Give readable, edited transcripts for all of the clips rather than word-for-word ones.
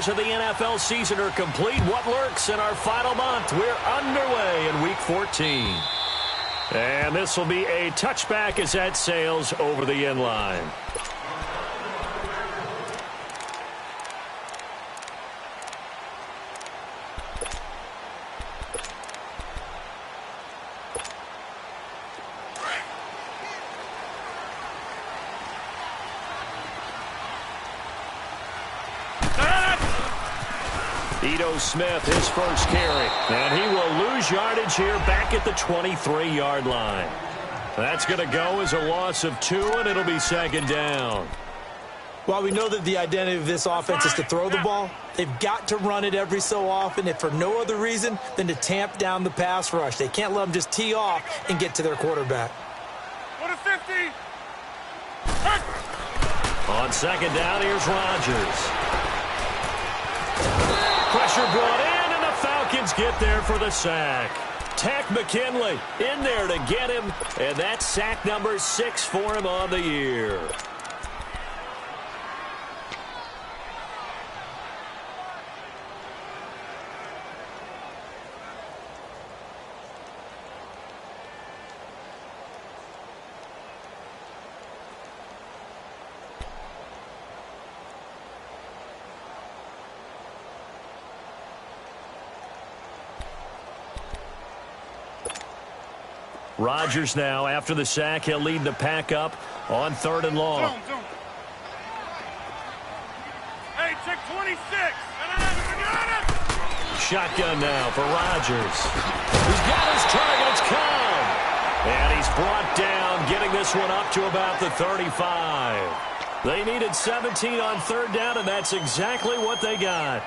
quarters of the NFL season are complete. What lurks in our final month? We're underway in Week 14. And this will be a touchback as that sails over the end line. Smith, his first carry. And he will lose yardage here back at the 23-yard line. That's going to go as a loss of 2, and it'll be second down. While we know that the identity of this offense is to throw the ball, they've got to run it every so often, if for no other reason than to tamp down the pass rush. They can't let them just tee off and get to their quarterback. Go to 50. On second down, here's Rodgers. Pressure brought in, and the Falcons get there for the sack. Takk McKinley in there to get him, and that's sack number 6 for him on the year. Rodgers now, after the sack, he'll lead the pack up on 3rd and long. Zoom. Hey, check 26. Shotgun now for Rodgers. He's got his target. It's come. And he's brought down, getting this one up to about the 35. They needed 17 on 3rd down, and that's exactly what they got.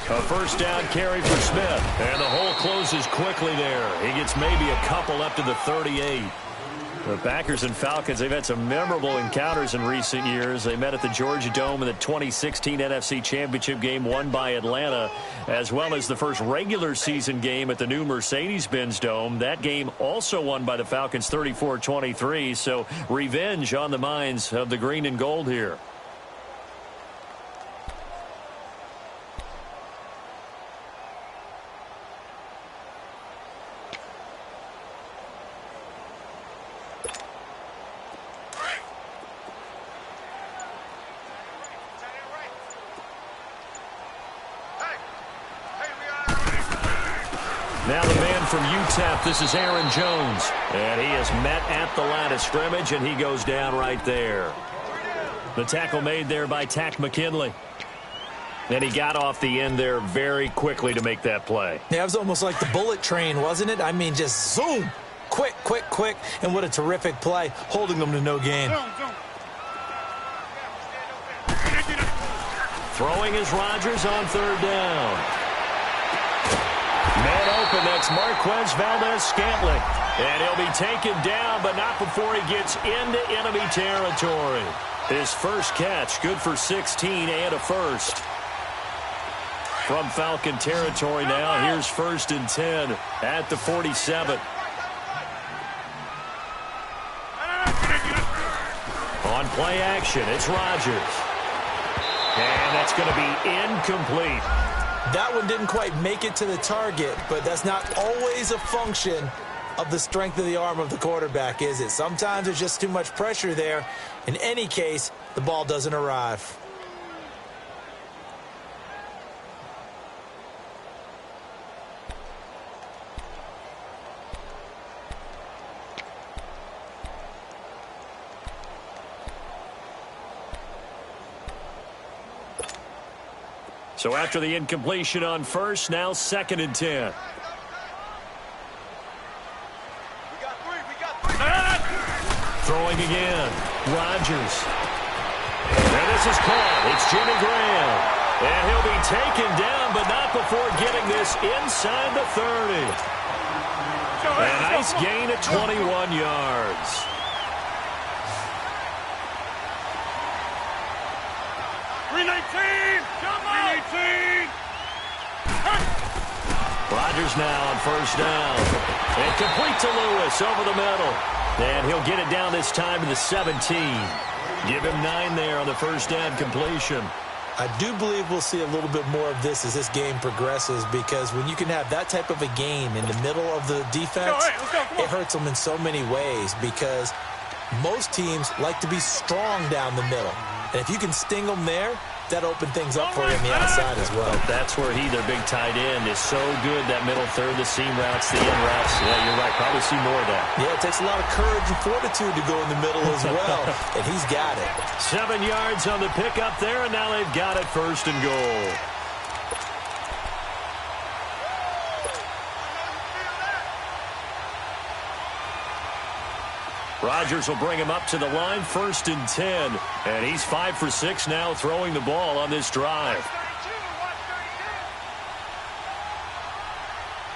A first down carry for Smith, and the hole closes quickly there. He gets maybe a couple up to the 38. The Packers and Falcons, they've had some memorable encounters in recent years. They met at the Georgia Dome in the 2016 NFC Championship game won by Atlanta, as well as the first regular season game at the new Mercedes-Benz Dome. That game also won by the Falcons 34-23, so revenge on the minds of the green and gold here. Now the man from UTEP, this is Aaron Jones. And he is met at the line of scrimmage, and he goes down right there. The tackle made there by Takk McKinley. And he got off the end there very quickly to make that play. Yeah, it was almost like the bullet train, wasn't it? I mean, just zoom. Quick. And what a terrific play, holding them to no gain. Throwing is Rodgers on 3rd down. Man open, that's Marquez Valdes-Scantling. And he'll be taken down, but not before he gets into enemy territory. His first catch, good for 16 and a first. From Falcon territory now, here's 1st and 10 at the 47. On play action, it's Rodgers. And that's going to be incomplete. That one didn't quite make it to the target, but that's not always a function of the strength of the arm of the quarterback, is it? Sometimes there's just too much pressure there. In any case, the ball doesn't arrive. So after the incompletion on 1st, now 2nd and 10. Throwing again. Rodgers. And this is caught. It's Jimmy Graham. And he'll be taken down, but not before getting this inside the 30. A nice gain at 21 yards. Rodgers now on first down. And complete to Lewis over the middle. And he'll get it down this time to the 17. Give him 9 there on the first down completion. I do believe we'll see a little bit more of this as this game progresses, because when you can have that type of a game in the middle of the defense, it hurts them in so many ways, because most teams like to be strong down the middle. And if you can sting them there, that open things up for you on the outside as well. That's where their big tight end, is so good, that middle third, the seam routes, the in routes. Yeah, you're right. Probably see more of that. Yeah, it takes a lot of courage and fortitude to go in the middle as well, and he's got it. 7 yards on the pickup there, and now they've got it first and goal. Rodgers will bring him up to the line, 1st and 10. And he's 5 for 6 now, throwing the ball on this drive.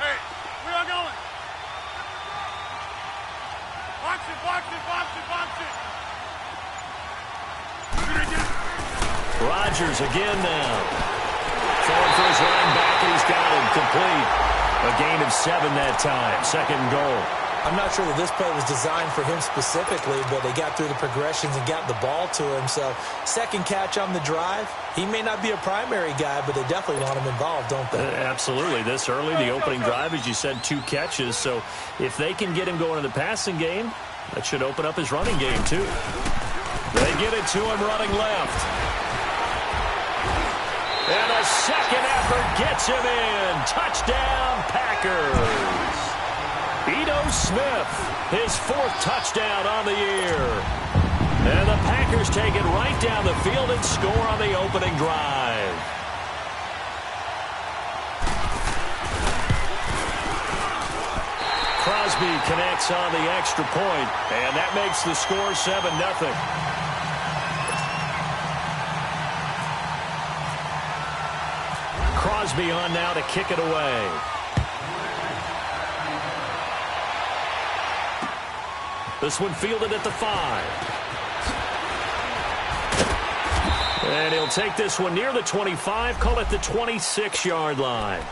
Hey, where are you going? Box it, box it, box it, box it. Rodgers again now. Throwing for his line back, and he's got him complete. A gain of 7 that time, 2nd and goal. I'm not sure that this play was designed for him specifically, but they got through the progressions and got the ball to him. So, 2nd catch on the drive. He may not be a primary guy, but they definitely want him involved, don't they? Absolutely. This early, the opening drive, as you said, 2 catches. So, if they can get him going in the passing game, that should open up his running game, too. They get it to him running left. And a second effort gets him in. Touchdown, Packers. Ito Smith, his 4th touchdown on the year. And the Packers take it right down the field and score on the opening drive. Crosby connects on the extra point, and that makes the score 7-0. Crosby on now to kick it away. This one fielded at the 5. And he'll take this one near the 25, call it the 26-yard line.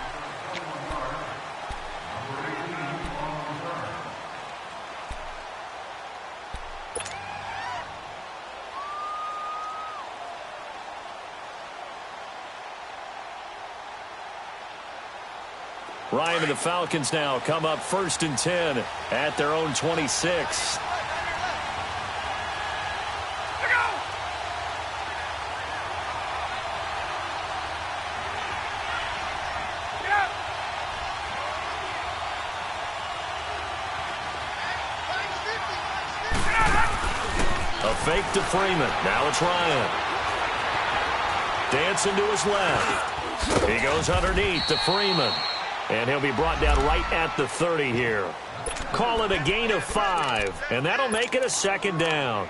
Ryan and the Falcons now come up 1st and 10 at their own 26. A fake to Freeman. Now it's Ryan. Dancing to his left. He goes underneath to Freeman. And he'll be brought down right at the 30 here. Call it a gain of 5, and that'll make it a 2nd down.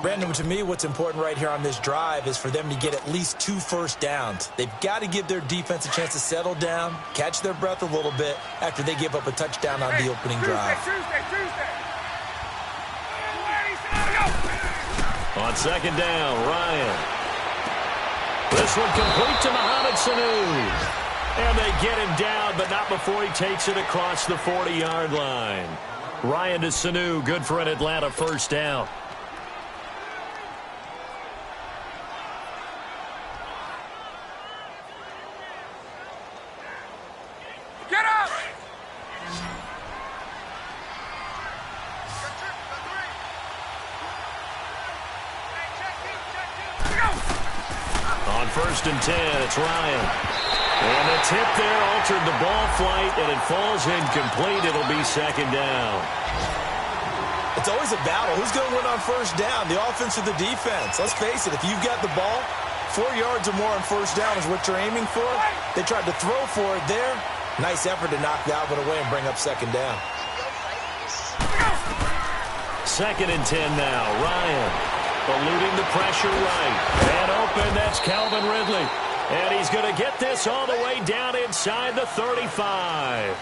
Brandon, to me, what's important right here on this drive is for them to get at least 2 first downs. They've got to give their defense a chance to settle down, catch their breath a little bit after they give up a touchdown on the opening drive. On 2nd down, Ryan. This one complete to Mohamed Sanu. And they get him down, but not before he takes it across the 40-yard line. Ryan to Sanu, good for an Atlanta first down. Get up! On 1st and 10, it's Ryan. And the tip there altered the ball flight, and it falls incomplete. It'll be 2nd down. It's always a battle. Who's going to win on first down, the offense or the defense? Let's face it, if you've got the ball, 4 yards or more on first down is what you're aiming for. They tried to throw for it there. Nice effort to knock that one away and bring up 2nd down. 2nd and 10 now. Ryan eluding the pressure right. And open, that's Calvin Ridley. And he's going to get this all the way down inside the 35.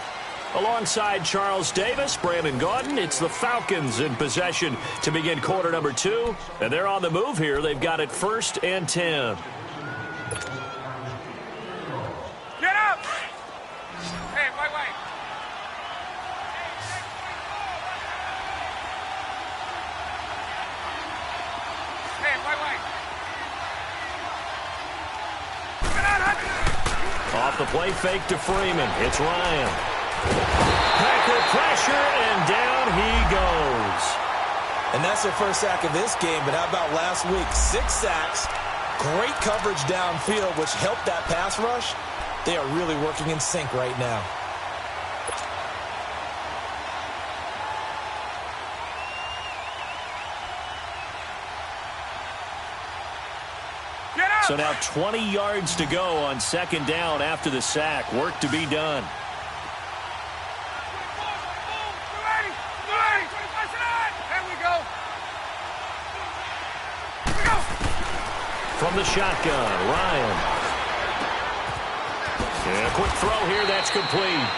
Alongside Charles Davis, Brandon Gaudin, it's the Falcons in possession to begin quarter number 2. And they're on the move here. They've got it 1st and 10. Get up! Hey, wait. Hey, wait. Get out! Off the play fake to Freeman. It's Ryan. Packer pressure, and down he goes. And that's their first sack of this game, but how about last week? 6 sacks, great coverage downfield, which helped that pass rush. They are really working in sync right now. Get up! So now 20 yards to go on 2nd down after the sack. Work to be done. From the shotgun, Ryan. And a quick throw here, that's complete.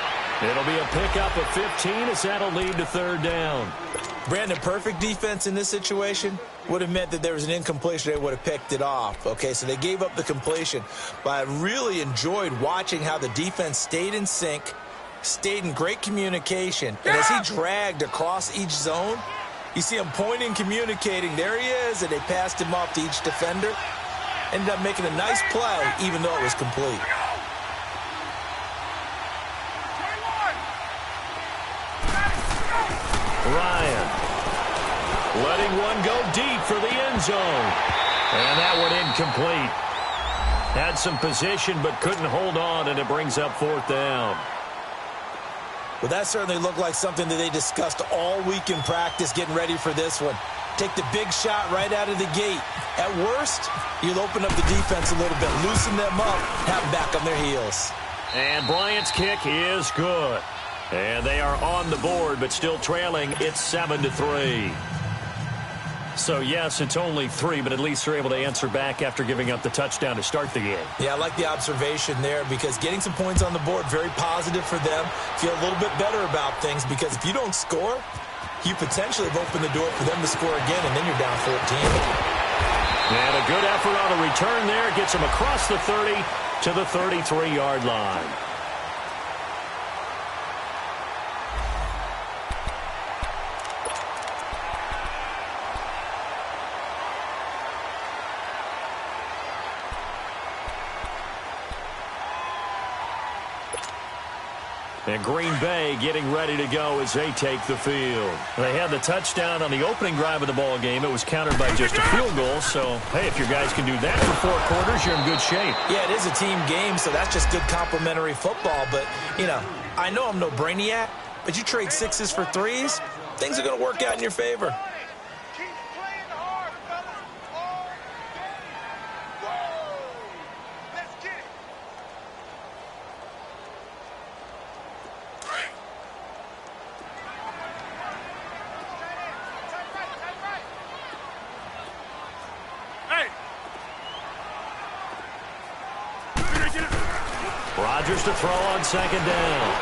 It'll be a pickup of 15 as that'll lead to 3rd down. Brandon, perfect defense in this situation would have meant that there was an incompletion. They would have picked it off. Okay, so they gave up the completion. But I really enjoyed watching how the defense stayed in sync, stayed in great communication. And as he dragged across each zone, you see him pointing, communicating. There he is, and they passed him off to each defender. Ended up making a nice play, even though it was complete. Ryan letting one go deep for the end zone. And that one incomplete. Had some position but couldn't hold on, and it brings up 4th down. Well, that certainly looked like something that they discussed all week in practice getting ready for this one. Take the big shot right out of the gate. At worst, you'll open up the defense a little bit, loosen them up, have them back on their heels. And Bryant's kick is good. And they are on the board, but still trailing. It's 7-3. So, yes, it's only 3, but at least they're able to answer back after giving up the touchdown to start the game. Yeah, I like the observation there because getting some points on the board, very positive for them. Feel a little bit better about things because if you don't score, you potentially have opened the door for them to score again, and then you're down 14. And a good effort on a return there. Gets him across the 30 to the 33-yard line. And Green Bay getting ready to go as they take the field. They had the touchdown on the opening drive of the ball game. It was countered by just a field goal. So, hey, if your guys can do that for 4 quarters, you're in good shape. Yeah, it is a team game, so that's just good complimentary football. But, you know, I know I'm no brainiac, but you trade 6s for 3s, things are going to work out in your favor. Rodgers to throw on 2nd down.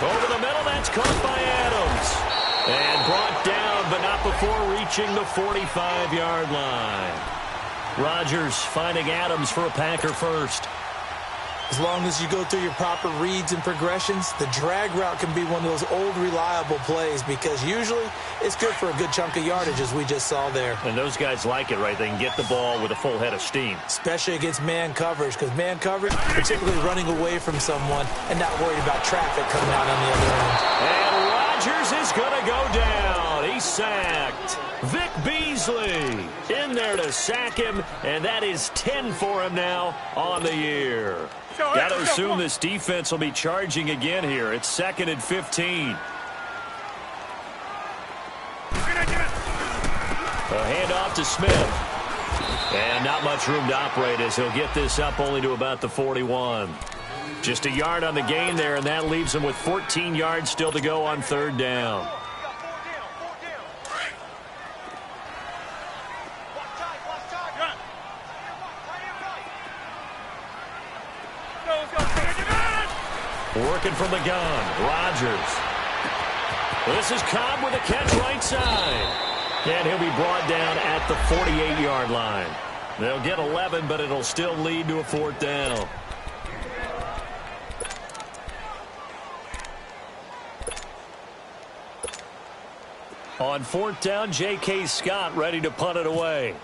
Over the middle, that's caught by Adams. And brought down, but not before reaching the 45-yard line. Rodgers finding Adams for a Packer first. As long as you go through your proper reads and progressions, the drag route can be one of those old reliable plays because usually it's good for a good chunk of yardage, as we just saw there. And those guys like it, right? They can get the ball with a full head of steam. Especially against man coverage, because man coverage, particularly running away from someone and not worried about traffic coming out on the other end. And Rodgers is going to go down. He's sacked. Vic Beasley in there to sack him, and that is 10 for him now on the year. Got to assume this defense will be charging again here. It's 2nd and 15. A handoff to Smith. And not much room to operate as he'll get this up only to about the 41. Just a yard on the gain there, and that leaves him with 14 yards still to go on 3rd down. Working from the gun, Rodgers. This is Cobb with a catch right side. And he'll be brought down at the 48-yard line. They'll get 11, but it'll still lead to a 4th down. On 4th down, J.K. Scott ready to punt it away.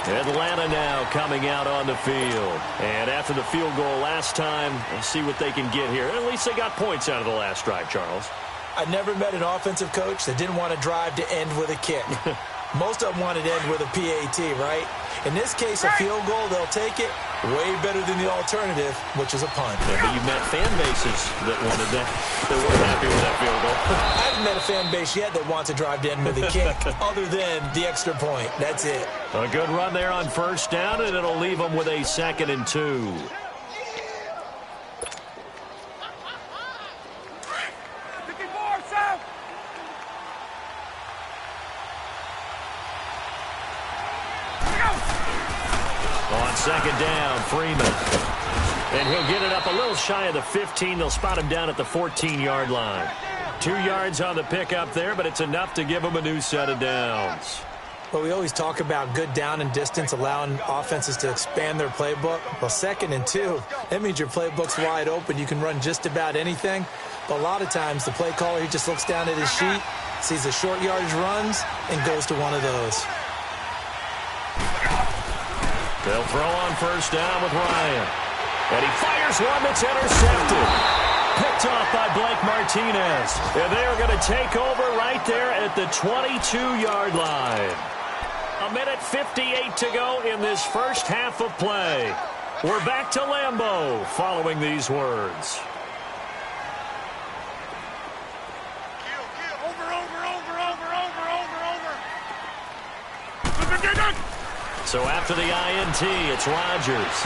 Atlanta now coming out on the field. And after the field goal last time, let's see what they can get here. At least they got points out of the last drive, Charles. I never met an offensive coach that didn't want to drive to end with a kick. Most of them wanted to end with a PAT, right? In this case, a field goal, they'll take it. Way better than the alternative, which is a punt. Yeah, but you've met fan bases that wanted that. They weren't happy with that field goal. I haven't met a fan base yet that wants to drive to end with a kick, other than the extra point. That's it. A good run there on 1st down, and it'll leave them with a 2nd and 2. On 2nd down, Freeman. And he'll get it up a little shy of the 15. They'll spot him down at the 14-yard line. 2 yards on the pickup there, but it's enough to give him a new set of downs. Well, we always talk about good down and distance, allowing offenses to expand their playbook. Well, 2nd and 2, that means your playbook's wide open. You can run just about anything. But a lot of times, the play caller, he just looks down at his sheet, sees the short yardage runs, and goes to one of those. They'll throw on 1st down with Ryan. And he fires one that's intercepted. Picked off by Blake Martinez. And they are going to take over right there at the 22-yard line. 1:58 to go in this first half of play. We're back to Lambeau following these words. So after the INT, it's Rodgers.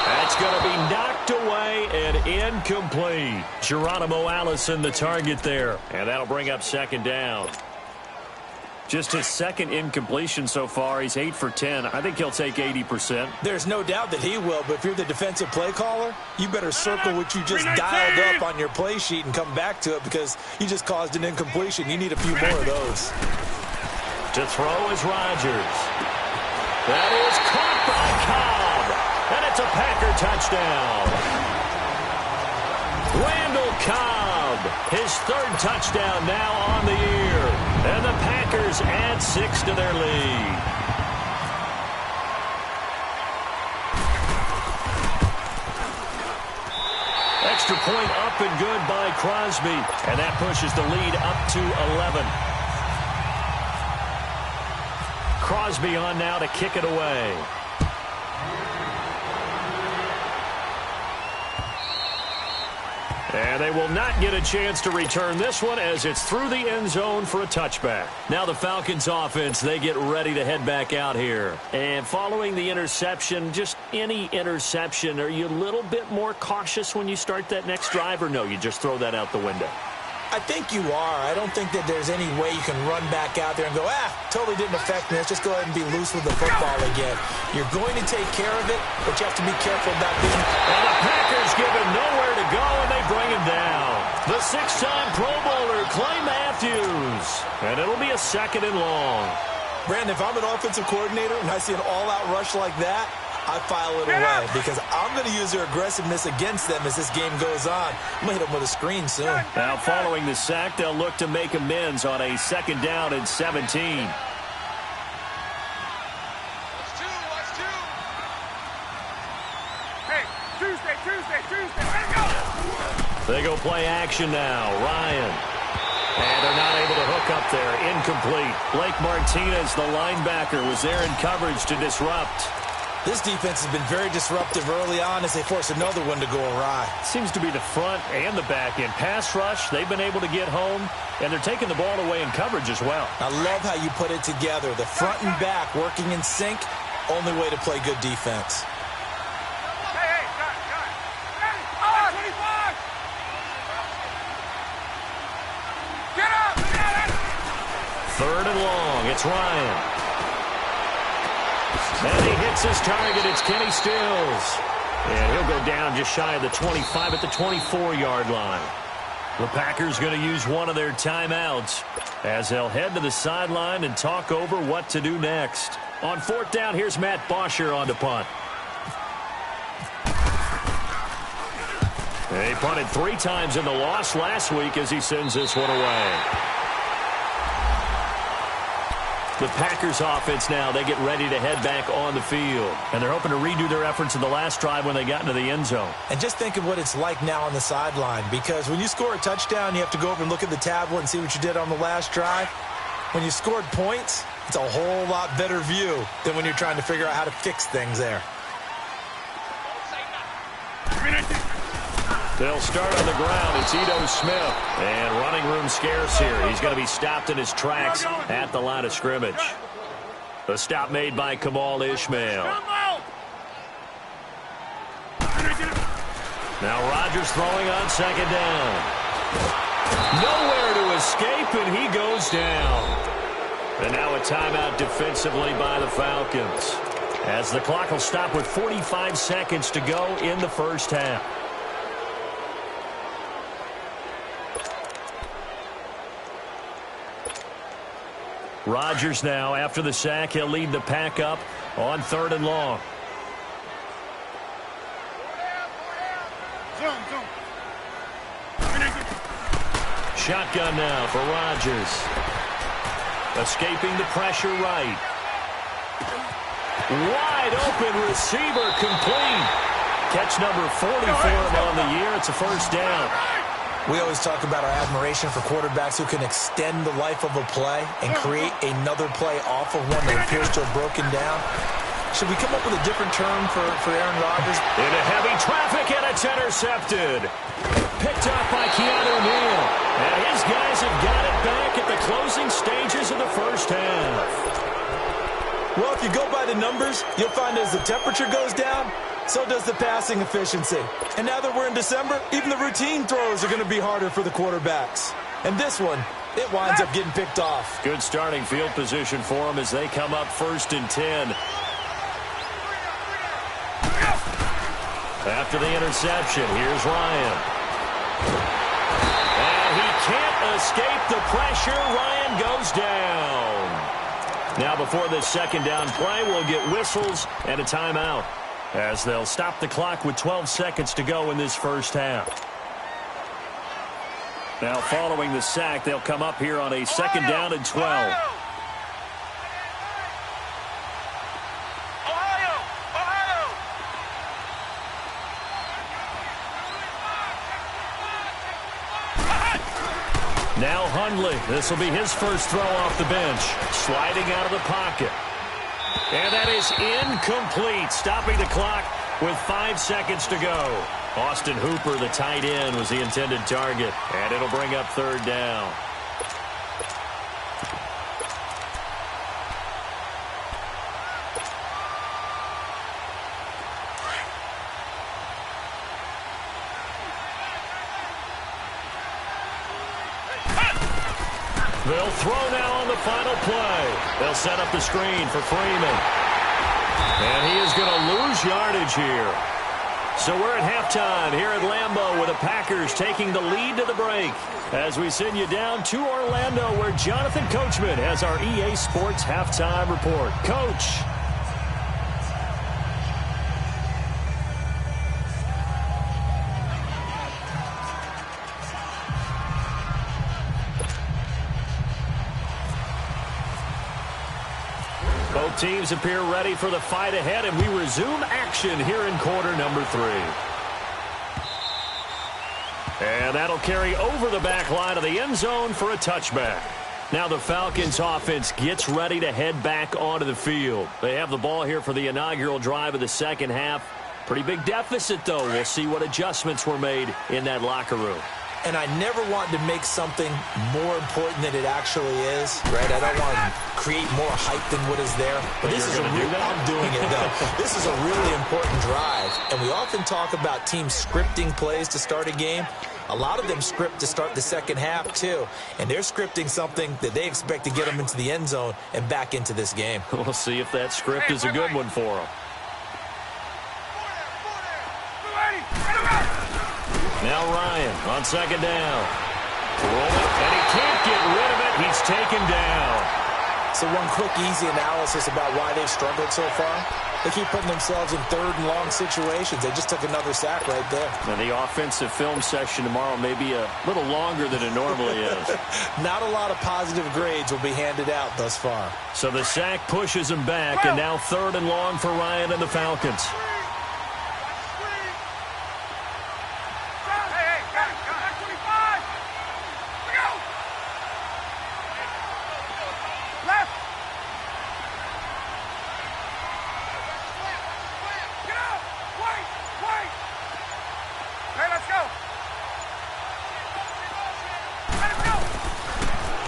That's going to be knocked away and incomplete. Geronimo Allison, the target there. And that'll bring up 2nd down. Just his 2nd incompletion so far. He's 8 for 10. I think he'll take 80%. There's no doubt that he will, but if you're the defensive play caller, you better circle what you just dialed up on your play sheet and come back to it because you just caused an incompletion. You need a few more of those. To throw is Rodgers. That is caught by Cobb. And it's a Packer touchdown. Randall Cobb, his 3rd touchdown now on the year. And the Packers add 6 to their lead. Extra point up and good by Crosby. And that pushes the lead up to 11. Crosby on now to kick it away. And they will not get a chance to return this one as it's through the end zone for a touchback. Now the Falcons offense, they get ready to head back out here. And following the interception, just any interception, are you a little bit more cautious when you start that next drive, or no, you just throw that out the window? I think you are. I don't think that there's any way you can run back out there and go, totally didn't affect me. Let's just go ahead and be loose with the football again. You're going to take care of it, but you have to be careful about being... And the Packers give him nowhere to go, and they bring him down. The 6-time Pro Bowler, Clay Matthews. And it'll be a 2nd and long. Brandon, if I'm an offensive coordinator and I see an all-out rush like that, I file it away because I'm going to use their aggressiveness against them as this game goes on. I'm going to hit them with a screen soon. Now, following the sack, they'll look to make amends on a 2nd down and 17. Hey, Tuesday, let's go! They go play action now. Ryan. And they're not able to hook up there. Incomplete. Blake Martinez, the linebacker, was there in coverage to disrupt. This defense has been very disruptive early on as they force another one to go awry. Seems to be the front and the back end. Pass rush, they've been able to get home, and they're taking the ball away in coverage as well. I love how you put it together. The front and back working in sync, only way to play good defense. Hey, got it. Ready? On! 25! Get up! 3rd and long. It's Ryan. And he hits his target. It's Kenny Stills. And he'll go down just shy of the 25 at the 24-yard line. The Packers going to use one of their timeouts as they'll head to the sideline and talk over what to do next. On 4th down, here's Matt Bosher on the punt. He punted 3 times in the loss last week as he sends this one away. The Packers offense now, they get ready to head back on the field. And they're hoping to redo their efforts in the last drive when they got into the end zone. And just think of what it's like now on the sideline, because when you score a touchdown, you have to go over and look at the tablet and see what you did on the last drive. When you scored points, it's a whole lot better view than when you're trying to figure out how to fix things there. They'll start on the ground. It's Ito Smith. And running room scarce here. He's going to be stopped in his tracks at the line of scrimmage. The stop made by Kamal Ishmael. Now Rodgers throwing on 2nd down. Nowhere to escape, and he goes down. And now a timeout defensively by the Falcons, as the clock will stop with 45 seconds to go in the first half. Rodgers now, after the sack, he'll lead the pack up on 3rd and long. Shotgun now for Rodgers. Escaping the pressure right. Wide open receiver complete. Catch number 44 on the year. It's a first down. We always talk about our admiration for quarterbacks who can extend the life of a play and create another play off of one that appears to have broken down. Should we come up with a different term for Aaron Rodgers? Into heavy traffic, and it's intercepted. Picked up by Keanu Neal. And his guys have got it back at the closing stages of the first half. Well, if you go by the numbers, you'll find as the temperature goes down, so does the passing efficiency. And now that we're in December, even the routine throws are going to be harder for the quarterbacks. And this one, it winds up getting picked off. Good starting field position for them as they come up 1st and 10. After the interception, here's Ryan. And he can't escape the pressure. Ryan goes down. Now before this 2nd down play, we'll get whistles and a timeout, as they'll stop the clock with 12 seconds to go in this first half. Now following the sack, they'll come up here on a 2nd down and 12. Now Hundley. This will be his first throw off the bench. Sliding out of the pocket. And that is incomplete, stopping the clock with 5 seconds to go. Austin Hooper, the tight end, was the intended target, and it'll bring up 3rd down. They'll throw now on the final play. They'll set up the screen for Freeman. And he is going to lose yardage here. So we're at halftime here at Lambeau with the Packers taking the lead to the break, as we send you down to Orlando, where Jonathan Coachman has our EA Sports halftime report. Coach. Both teams appear ready for the fight ahead, and we resume action here in quarter number 3. And that'll carry over the back line of the end zone for a touchback. Now the Falcons offense gets ready to head back onto the field. They have the ball here for the inaugural drive of the second half. Pretty big deficit, though. We'll see what adjustments were made in that locker room. And I never want to make something more important than it actually is, right? I don't want to create more hype than what is there. But this is I'm doing it, though. This is a really important drive. And we often talk about teams scripting plays to start a game. A lot of them script to start the second half, too. And they're scripting something that they expect to get them into the end zone and back into this game. We'll see if that script is a good one for them. Now Ryan on second down. Roll it, and he can't get rid of it. He's taken down. So one quick, easy analysis about why they've struggled so far. They keep putting themselves in third and long situations. They just took another sack right there. Now the offensive film session tomorrow may be a little longer than it normally is. Not a lot of positive grades will be handed out thus far. So the sack pushes him back, and now third and long for Ryan and the Falcons.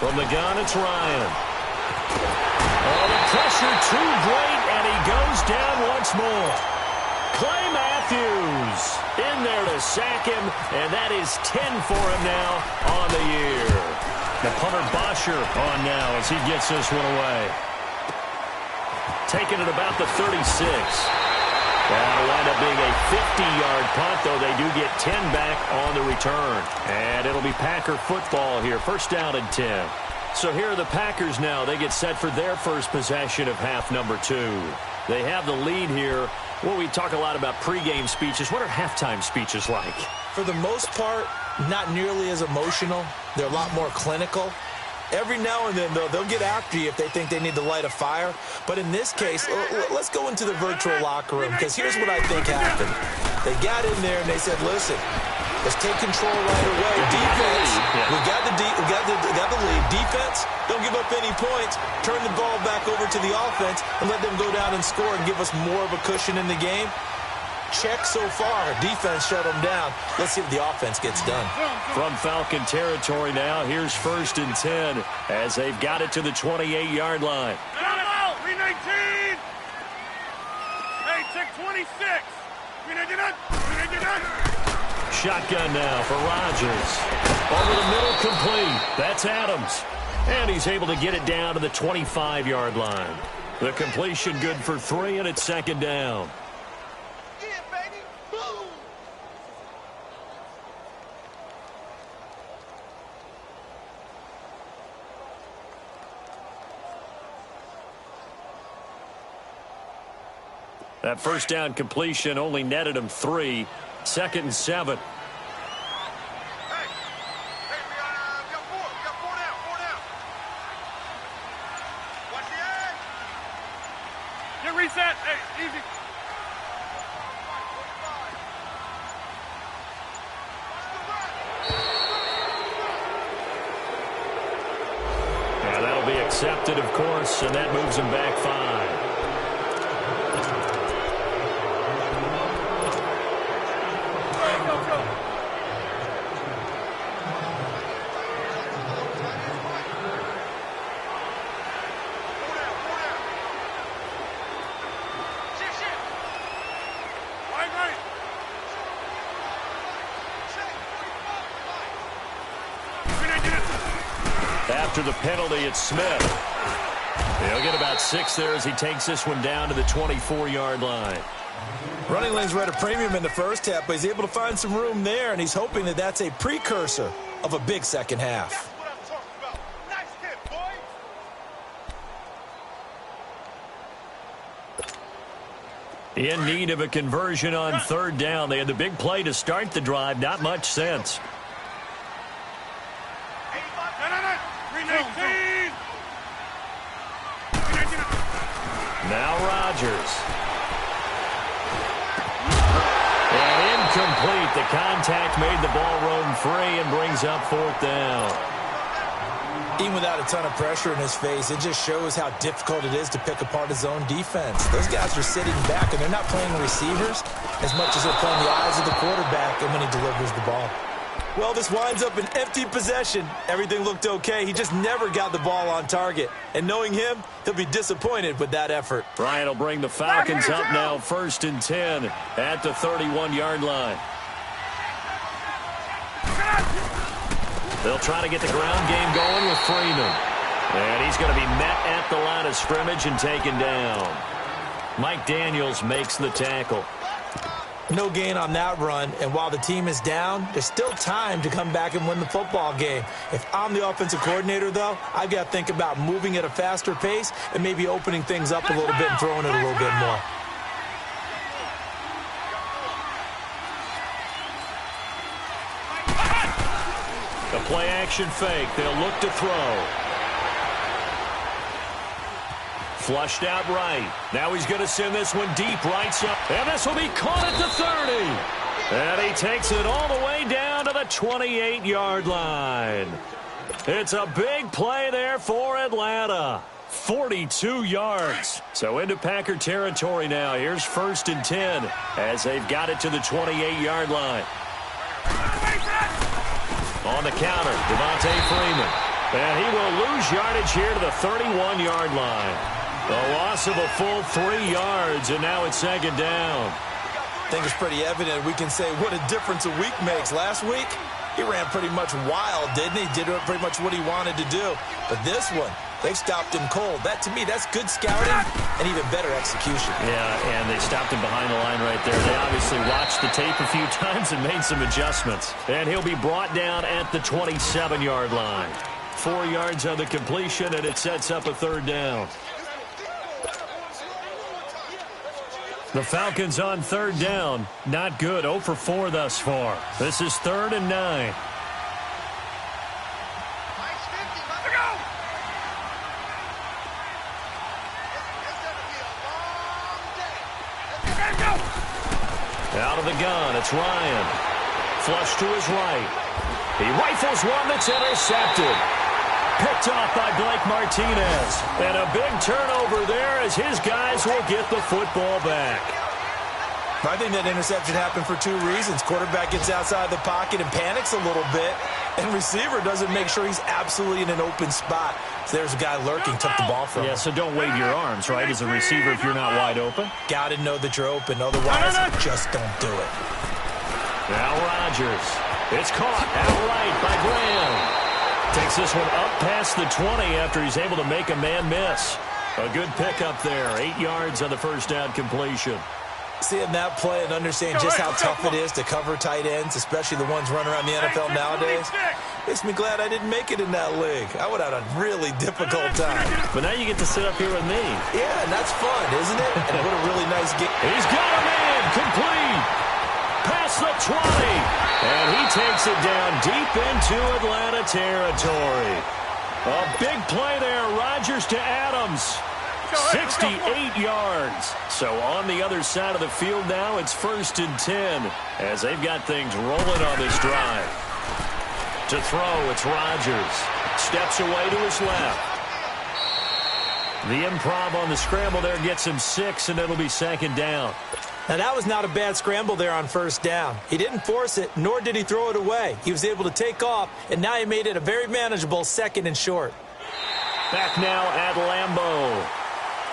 From the gun, it's Ryan. Oh, the pressure too great, and he goes down once more. Clay Matthews in there to sack him, and that is 10 for him now on the year. The punter Bosher on now as he gets this one away. Taking it about the 36. That'll wind up being a 50-yard punt, though they do get 10 back on the return. And it'll be Packer football here. First down and 10. So here are the Packers now. They get set for their first possession of half number 2. They have the lead here. Well, we talk a lot about pregame speeches. What are halftime speeches like? For the most part, not nearly as emotional. They're a lot more clinical. Every now and then, though, they'll get after you if they think they need to light a fire. But in this case, let's go into the virtual locker room, because here's what I think happened. They got in there and they said, listen, let's take control right away. Defense, we got the lead. Defense, don't give up any points. Turn the ball back over to the offense and let them go down and score and give us more of a cushion in the game. Check so far. Defense shut them down. Let's see if the offense gets done. From Falcon territory now, here's first and 10 as they've got it to the 28-yard line. 319. Hey, check 26. 399. Shotgun now for Rodgers. Over the middle, complete. That's Adams. And he's able to get it down to the 25-yard line. The completion good for 3, and it's second down. That first down completion only netted him 3. Second and 7. Hey, we got 4. We got 4 down. Watch the edge. Get reset. Hey, easy. Yeah, that'll be accepted, of course, and that moves him back 5. After the penalty, it's Smith. He'll get about 6 there as he takes this one down to the 24-yard line. Running lanes were at a premium in the first half, but he's able to find some room there, and he's hoping that that's a precursor of a big second half. That's what I'm talking about. Nice hit, boy. In need of a conversion on third down. They had the big play to start the drive. Not much sense. 319. Now Rodgers. And incomplete. The contact made the ball roam free and brings up fourth down. Even without a ton of pressure in his face, it just shows how difficult it is to pick apart his own defense. Those guys are sitting back, and they're not playing receivers as much as they're playing the eyes of the quarterback and when he delivers the ball. Well, this winds up an empty possession. Everything looked okay. He just never got the ball on target. And knowing him, he'll be disappointed with that effort. Ryan will bring the Falcons up now, first and 10 at the 31-yard line. They'll try to get the ground game going with Freeman. And he's going to be met at the line of scrimmage and taken down. Mike Daniels makes the tackle. No gain on that run, and while the team is down, there's still time to come back and win the football game. If I'm the offensive coordinator, though, I've got to think about moving at a faster pace and maybe opening things up a little bit and throwing it a little bit more. The play-action fake. They'll look to throw. Flushed out right. Now he's going to send this one deep right side. And this will be caught at the 30. And he takes it all the way down to the 28-yard line. It's a big play there for Atlanta. 42 yards. So into Packer territory now. Here's 1st and 10 as they've got it to the 28-yard line. On the counter, Devontae Freeman. And he will lose yardage here to the 31-yard line. A loss of a full 3 yards, and now it's 2nd down. I think it's pretty evident. We can say what a difference a week makes. Last week, he ran pretty much wild, didn't he? Did pretty much what he wanted to do. But this one, they stopped him cold. That, to me, that's good scouting and even better execution. Yeah, and they stopped him behind the line right there. They obviously watched the tape a few times and made some adjustments. And he'll be brought down at the 27-yard line. 4 yards on the completion, and it sets up a 3rd down. The Falcons on 3rd down. Not good. 0 for 4 thus far. This is 3rd and 9. Out of the gun, it's Ryan. Flush to his right. He rifles one that's intercepted. Picked off by Blake Martinez. And a big turnover there as his guys will get the football back. I think that interception happened for 2 reasons. Quarterback gets outside the pocket and panics a little bit, and receiver doesn't make sure he's absolutely in an open spot. So there's a guy lurking, took the ball from him. Yeah, so don't wave your arms, right, as a receiver if you're not wide open. Got to know that you're open. Otherwise, just don't do it. Now Rodgers. It's caught outright by Graham. Takes this one up past the 20 after he's able to make a man miss. A good pickup there. 8 yards on the 1st down completion. Seeing that play and understand just how tough it is to cover tight ends, especially the ones running around the NFL nowadays, makes me glad I didn't make it in that league. I would have had a really difficult time. But now you get to sit up here with me. Yeah, and that's fun, isn't it? And what a really nice game. He's got a man complete. Past the 20. And he takes it down deep into Atlanta territory. A big play there. Rodgers to Adams. 68 yards. So on the other side of the field now, it's 1st and 10 as they've got things rolling on this drive. To throw, it's Rodgers. Steps away to his left. The improv on the scramble there gets him 6, and it'll be 2nd down. Now, that was not a bad scramble there on 1st down. He didn't force it, nor did he throw it away. He was able to take off, and now he made it a very manageable 2nd and short. Back now at Lambeau.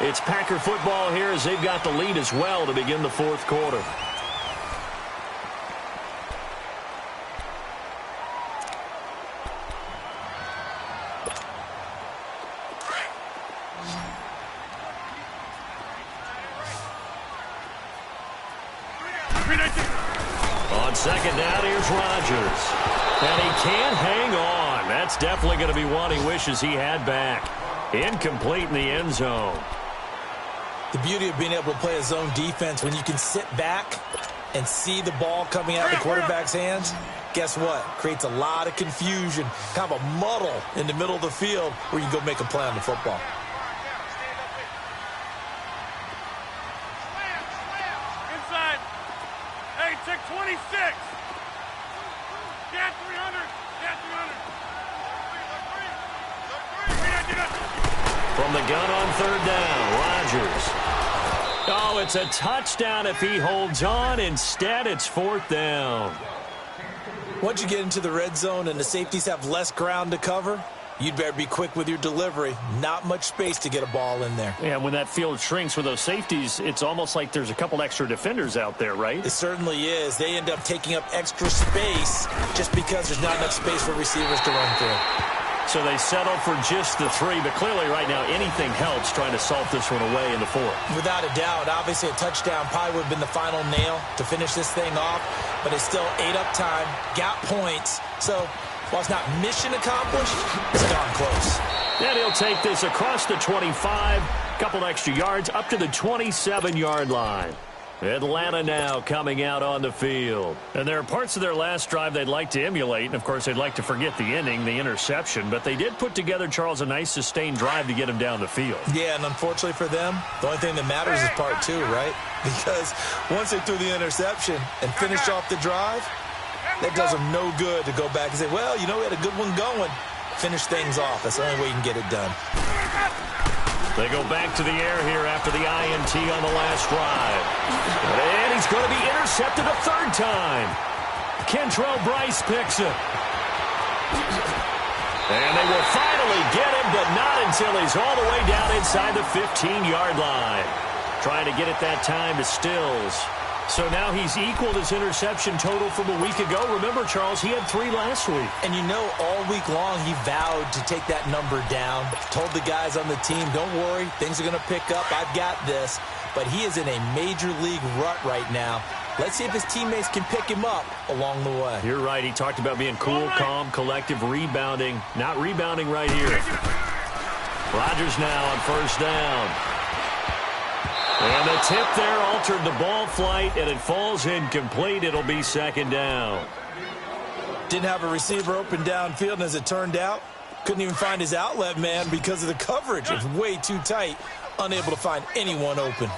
It's Packer football here as they've got the lead as well to begin the 4th quarter. On 2nd down, here's Rodgers. And he can't hang on. That's definitely going to be one he wishes he had back. Incomplete in the end zone. The beauty of being able to play a zone defense when you can sit back and see the ball coming out of the quarterback's hands, guess what? Creates a lot of confusion, kind of a muddle in the middle of the field where you can go make a play on the football. Inside. Hey, check 26. Yeah, 300. Yeah, 300. From the gun on 3rd down, Rodgers. Oh, it's a touchdown if he holds on. Instead, it's 4th down. Once you get into the red zone and the safeties have less ground to cover, You'd better be quick with your delivery. Not much space to get a ball in there. Yeah, when that field shrinks with those safeties, it's almost like there's a couple extra defenders out there, right? It certainly is. They end up taking up extra space just because there's not enough space for receivers to run through. So they settle for just the 3, but clearly right now anything helps trying to salt this one away in the 4th. Without a doubt, obviously a touchdown probably would have been the final nail to finish this thing off, but it's still ate up time, got points, so while it's not mission accomplished, it's darn close. And he'll take this across the 25, couple extra yards up to the 27-yard line. Atlanta now coming out on the field. And there are parts of their last drive they'd like to emulate. And, of course, they'd like to forget the ending, the interception. But they did put together, Charles, a nice sustained drive to get him down the field. Yeah, and unfortunately for them, the only thing that matters is part 2, right? Because once they threw the interception and finished off the drive, that does them no good to go back and say, well, you know, we had a good one going. Finish things off. That's the only way you can get it done. They go back to the air here after the INT on the last drive. And he's going to be intercepted a 3rd time. Kentrell Bryce picks it. And they will finally get him, but not until he's all the way down inside the 15-yard line. Trying to get it that time to Stills. So now he's equaled his interception total from a week ago. Remember, Charles, he had 3 last week. And you know, all week long he vowed to take that number down. Told the guys on the team, don't worry, things are going to pick up. I've got this. But he is in a major league rut right now. Let's see if his teammates can pick him up along the way. You're right. He talked about being cool, calm, collective, rebounding. Not rebounding right here. Rodgers now on 1st down. And the tip there altered the ball flight, and it falls incomplete. It'll be 2nd down. Didn't have a receiver open downfield, and as it turned out, couldn't even find his outlet man because of the coverage. It was way too tight, unable to find anyone open.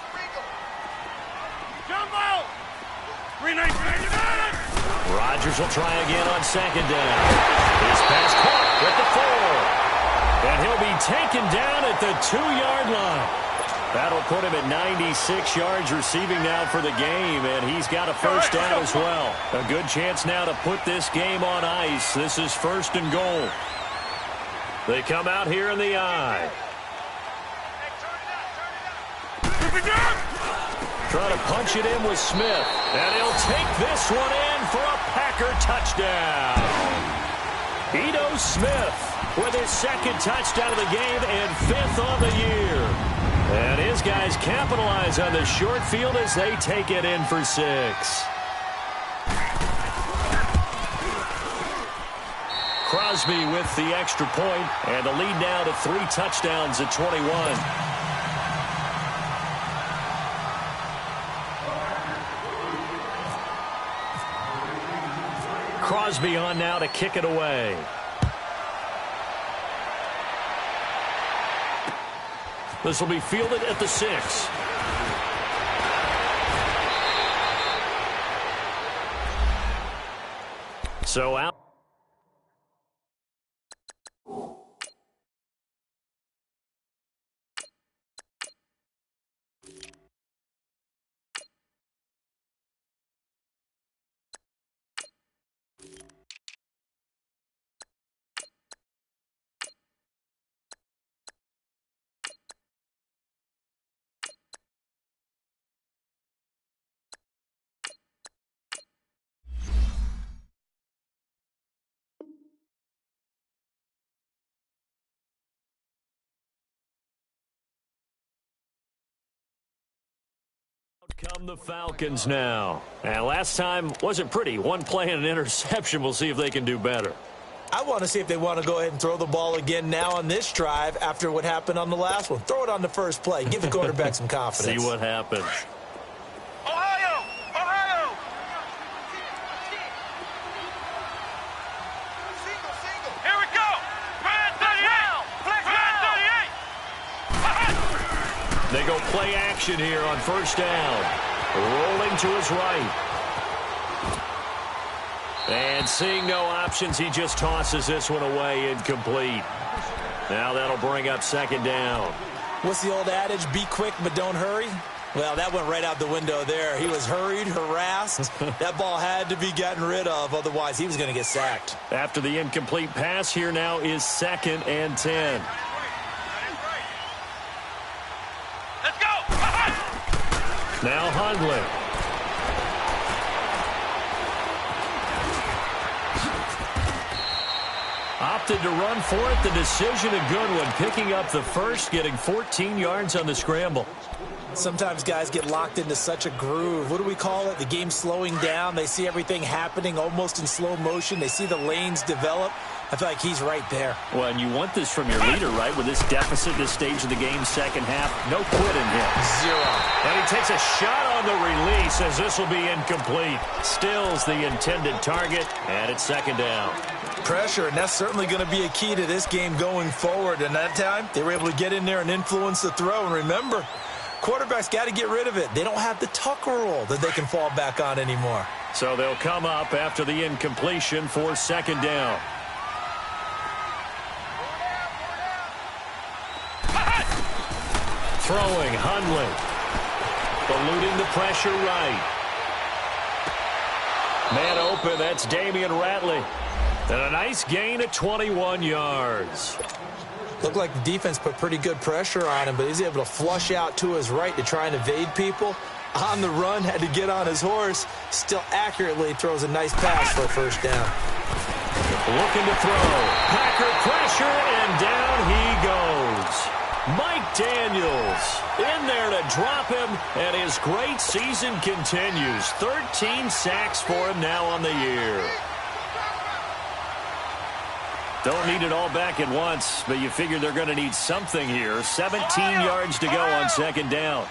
Rodgers will try again on 2nd down. His pass caught at the 4. And he'll be taken down at the 2-yard line. That'll put him at 96 yards receiving now for the game, and he's got a 1st down as well. A good chance now to put this game on ice. This is 1st and goal. They come out here in the eye. Try to punch it in with Smith, and he'll take this one in for a Packer touchdown. Ito Smith with his 2nd touchdown of the game and 5th on the year. And his guys capitalize on the short field as they take it in for 6. Crosby with the extra point, and the lead now to 3 touchdowns at 21. Crosby on now to kick it away. This will be fielded at the 6. So out. Come the Falcons now. And last time wasn't pretty. One play and an interception. We'll see if they can do better. I want to see if they want to go ahead and throw the ball again now on this drive after what happened on the last one. Throw it on the first play. Give the quarterback some confidence. See what happens. Ohio! Ohio! Here we go! Red 38! Red 38! They go play action here on 1st down. Rolling to his right. And seeing no options, he just tosses this one away incomplete. Now that'll bring up 2nd down. What's the old adage? Be quick, but don't hurry. Well, that went right out the window there. He was hurried, harassed. That ball had to be gotten rid of, otherwise he was going to get sacked. After the incomplete pass, here now is 2nd and 10. Let's go! Now Hundley. Opted to run for it. The decision a good one. Picking up the first, getting 14 yards on the scramble. Sometimes guys get locked into such a groove. What do we call it? The game's slowing down. They see everything happening almost in slow motion. They see the lanes develop. I feel like he's right there. Well, and you want this from your leader, right? With this deficit, this stage of the game, second half, no quitting him. 0. And he takes a shot on the release as this will be incomplete. Stills the intended target, and it's 2nd down. Pressure, and that's certainly going to be a key to this game going forward. And that time, they were able to get in there and influence the throw. And remember, quarterbacks got to get rid of it. They don't have the tuck rule that they can fall back on anymore. So they'll come up after the incompletion for 2nd down. Throwing, Hundley. Eluding the pressure right. Man open, that's Damian Ratley. And a nice gain of 21 yards. Looked like the defense put pretty good pressure on him, but he's able to flush out to his right to try and evade people. On the run, had to get on his horse. Still accurately throws a nice pass for a 1st down. Looking to throw. Packer pressure, and down he goes. Mike Daniels in there to drop him, and his great season continues. 13 sacks for him now on the year. Don't need it all back at once, but you figure they're going to need something here. 17 yards to go on 2nd down.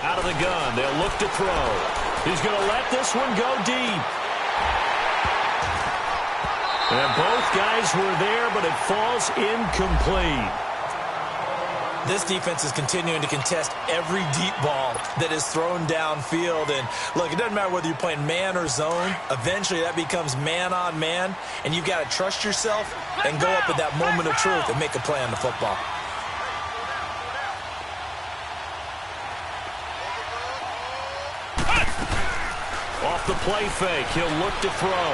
Out of the gun, they'll look to throw. He's going to let this one go deep. And both guys were there, but it falls incomplete. This defense is continuing to contest every deep ball that is thrown downfield. And, look, it doesn't matter whether you're playing man or zone. Eventually, that becomes man on man, and you've got to trust yourself and go up at that moment of truth and make a play on the football. Off the play fake, he'll look to throw.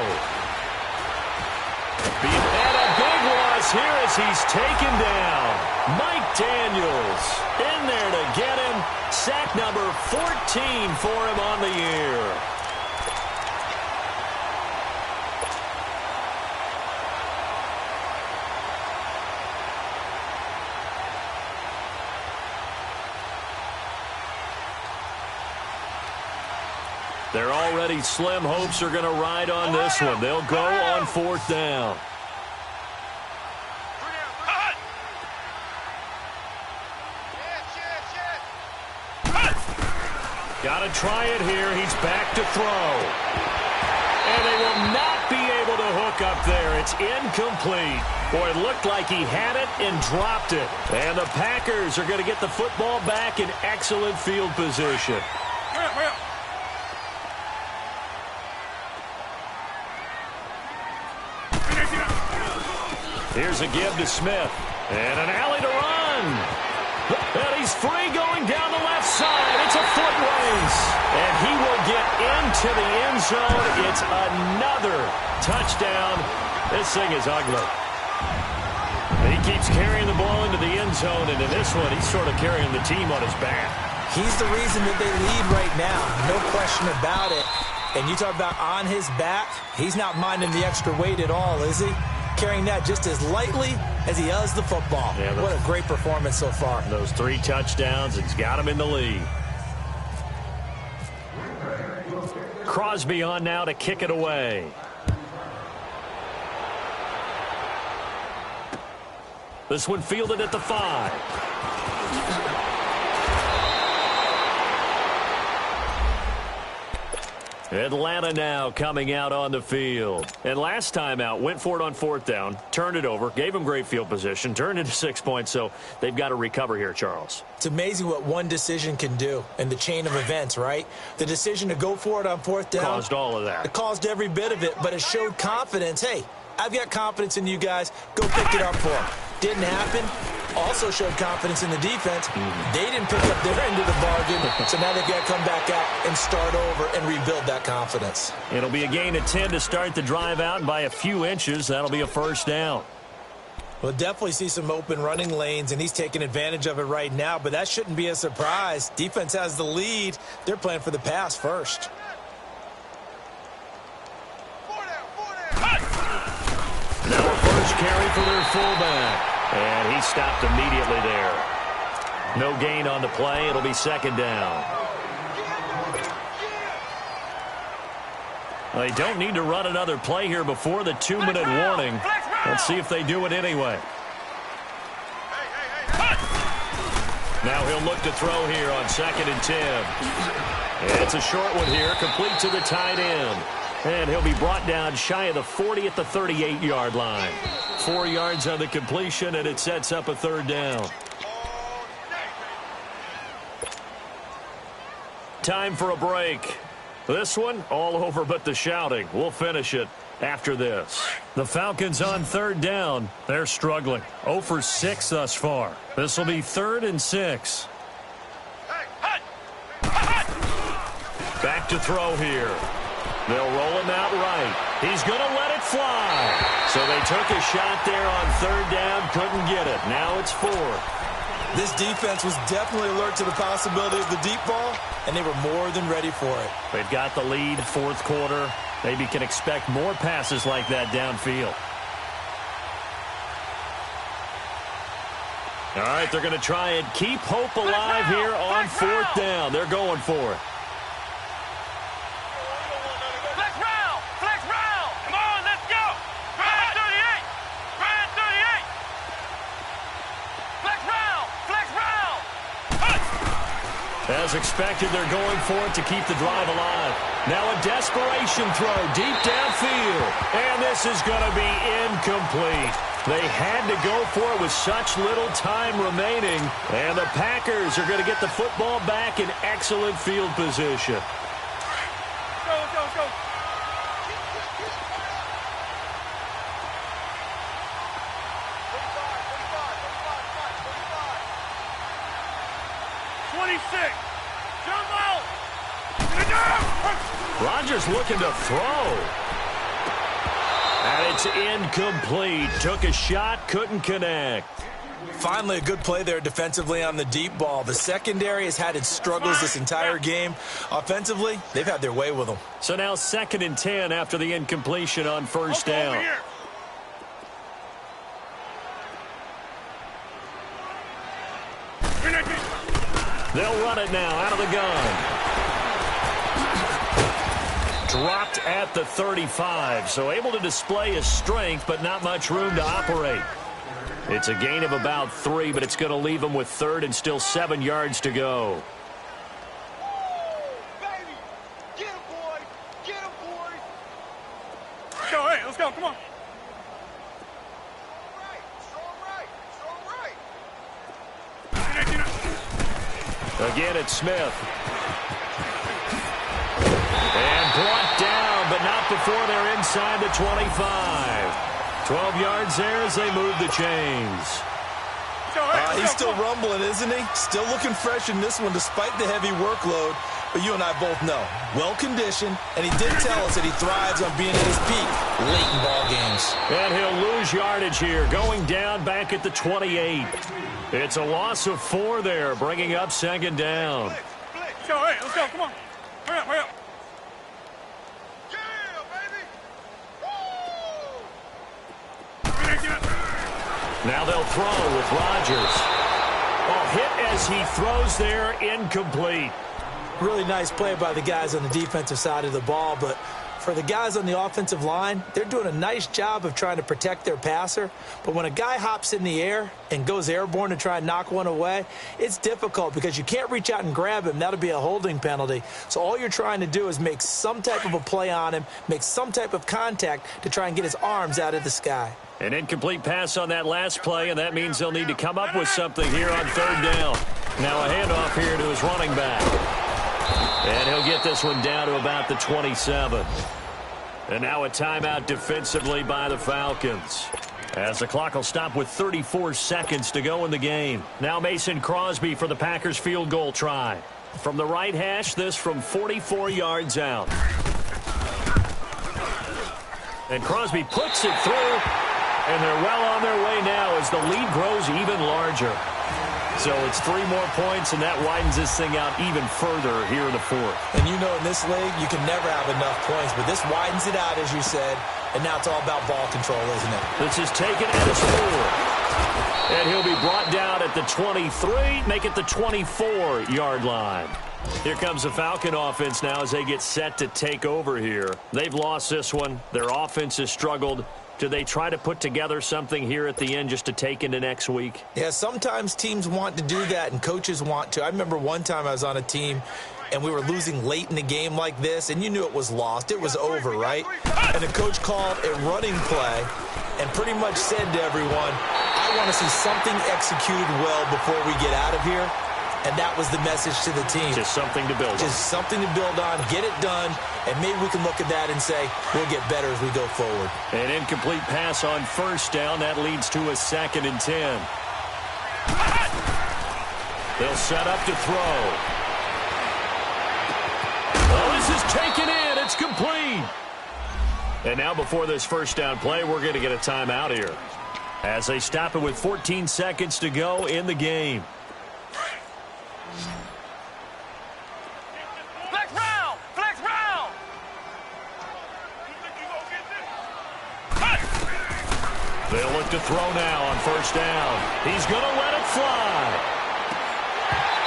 And a big loss here as he's taken down. Mike Daniels in there to get him. Sack number 14 for him on the year. Their already slim hopes are going to ride on this one. They'll go on 4th down. Got to try it here. He's back to throw. And they will not be able to hook up there. It's incomplete. Boy, it looked like he had it and dropped it. And the Packers are going to get the football back in excellent field position. Here's a give to Smith. And an alley to run. And he's free going down the left side. It's a foot race. And he will get into the end zone. It's another touchdown. This thing is ugly. He keeps carrying the ball into the end zone. And in this one, he's sort of carrying the team on his back. He's the reason that they lead right now. No question about it. And you talk about on his back, he's not minding the extra weight at all, is he? Carrying that just as lightly as he does the football. Yeah, what a great performance so far. Those 3 touchdowns, it's got him in the lead. Crosby on now to kick it away. This one fielded at the 5. Atlanta now coming out on the field. And last time out, went for it on 4th down, turned it over, gave them great field position, turned into 6 points, so they've got to recover here, Charles. It's amazing what one decision can do in the chain of events, right? The decision to go for it on 4th down caused all of that. It caused every bit of it, but it showed confidence. Hey, I've got confidence in you guys. Go pick it up for them. Didn't happen. Also showed confidence in the defense. They didn't pick up their end of the bargain, so now they've got to come back out and start over and rebuild that confidence. It'll be a gain of 10 to start the drive out, and by a few inches, that'll be a first down. We'll definitely see some open running lanes, and he's taking advantage of it right now, but that shouldn't be a surprise. Defense has the lead. They're playing for the pass first. Now a first carry for their fullback. And he stopped immediately there. No gain on the play. It'll be second down. They don't need to run another play here before the 2-minute warning. Let's see if they do it anyway. Now he'll look to throw here on 2nd and 10. And it's a short one here, complete to the tight end. And he'll be brought down shy of the 40 at the 38-yard line. 4 yards on the completion, and it sets up a third down. Time for a break. This one, all over but the shouting. We'll finish it after this. The Falcons on third down. They're struggling. 0 for 6 thus far. This will be 3rd and 6. Back to throw here. They'll roll him out right. He's going to let it fly. So they took a shot there on third down, couldn't get it. Now it's 4th. This defense was definitely alert to the possibility of the deep ball, and they were more than ready for it. They've got the lead, 4th quarter. Maybe can expect more passes like that downfield. All right, they're going to try and keep hope alive here on 4th down. They're going for it. As expected, they're going for it to keep the drive alive. Now a desperation throw deep downfield. And this is going to be incomplete. They had to go for it with such little time remaining. And the Packers are going to get the football back in excellent field position. Go, go, go. 26. Jumbo. Rodgers looking to throw. And it's incomplete. Took a shot, couldn't connect. Finally, a good play there defensively on the deep ball. The secondary has had its struggles this entire game. Offensively, they've had their way with them. So now 2nd and 10 after the incompletion on first down. They'll run it now out of the gun. Dropped at the 35, so able to display his strength, but not much room to operate. It's a gain of about 3, but it's going to leave him with 3rd and still 7 yards to go. Baby, get him, boys. Get him, boys. Let's go, hey, let's go, come on. Again, it's Smith. And brought down, but not before they're inside the 25. 12 yards there as they move the chains. He's still rumbling, isn't he? Still looking fresh in this one despite the heavy workload. But you and I both know, well-conditioned, and he did tell us that he thrives on being at his peak late in ball games. And he'll lose yardage here, going down back at the 28. It's a loss of 4 there, bringing up 2nd down. Let's go, hey, let's go, come on. Hurry up, hurry up. Now they'll throw with Rodgers. Oh, hit as he throws there, incomplete. Really nice play by the guys on the defensive side of the ball, but for the guys on the offensive line, they're doing a nice job of trying to protect their passer. But when a guy hops in the air and goes airborne to try and knock one away, it's difficult because you can't reach out and grab him. That'll be a holding penalty. So all you're trying to do is make some type of a play on him, make some type of contact to try and get his arms out of the sky. An incomplete pass on that last play, and that means they'll need to come up with something here on 3rd down. Now a handoff here to his running back. And he'll get this one down to about the 27. And now a timeout defensively by the Falcons. As the clock will stop with 34 seconds to go in the game. Now Mason Crosby for the Packers field goal try. From the right hash, this from 44 yards out. And Crosby puts it through. And they're well on their way now as the lead grows even larger. So it's 3 more points, and that widens this thing out even further here in the fourth. And you know in this league, you can never have enough points, but this widens it out, as you said, and now it's all about ball control, isn't it? This is taken at his 4. And he'll be brought down at the 23, make it the 24-yard line. Here comes the Falcon offense now as they get set to take over here. They've lost this one. Their offense has struggled. Do they try to put together something here at the end just to take into next week? Yeah, sometimes teams want to do that and coaches want to. I remember one time I was on a team and we were losing late in the game like this, and you knew it was lost. It was over, right? And the coach called a running play and pretty much said to everyone, I want to see something executed well before we get out of here. And that was the message to the team. Just something to build on. Just something to build on, get it done, and maybe we can look at that and say, we'll get better as we go forward. An incomplete pass on first down. That leads to a 2nd and 10. They'll set up to throw. Oh, this is taken in. It's complete. And now before this first down play, we're going to get a timeout here as they stop it with 14 seconds to go in the game. They'll look to throw now on first down. He's going to let it fly.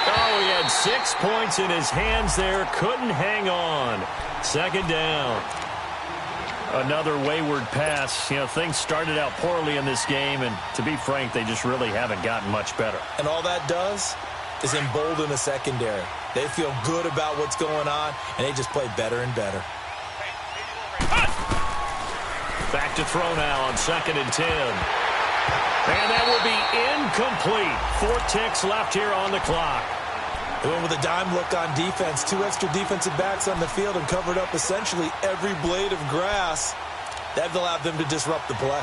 Oh, he had 6 points in his hands there. Couldn't hang on. 2nd down. Another wayward pass. You know, things started out poorly in this game, and to be frank, they just really haven't gotten much better. And all that does is embolden the secondary. They feel good about what's going on, and they just play better and better. Back to throw now on 2nd and 10. And that will be incomplete. 4 ticks left here on the clock. They went with a dime look on defense. 2 extra defensive backs on the field and covered up essentially every blade of grass. That allowed them to disrupt the play.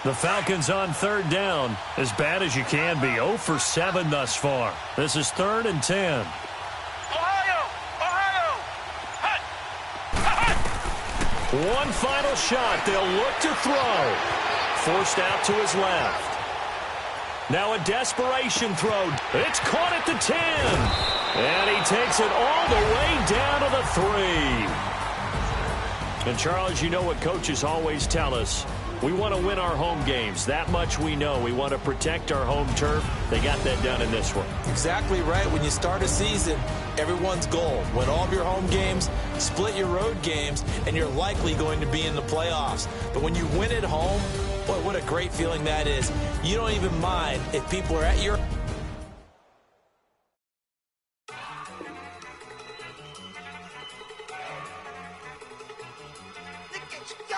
The Falcons on 3rd down. As bad as you can be. 0 for 7 thus far. This is 3rd and 10. Ohio! One final shot. They'll look to throw. Forced out to his left. Now a desperation throw. It's caught at the 10. And he takes it all the way down to the 3. And Charles, you know what coaches always tell us. We want to win our home games. That much we know. We want to protect our home turf. They got that done in this one. Exactly right. When you start a season, everyone's goal, win all of your home games, split your road games, and you're likely going to be in the playoffs. But when you win at home, boy, what a great feeling that is. You don't even mind if people are at your... Let's go!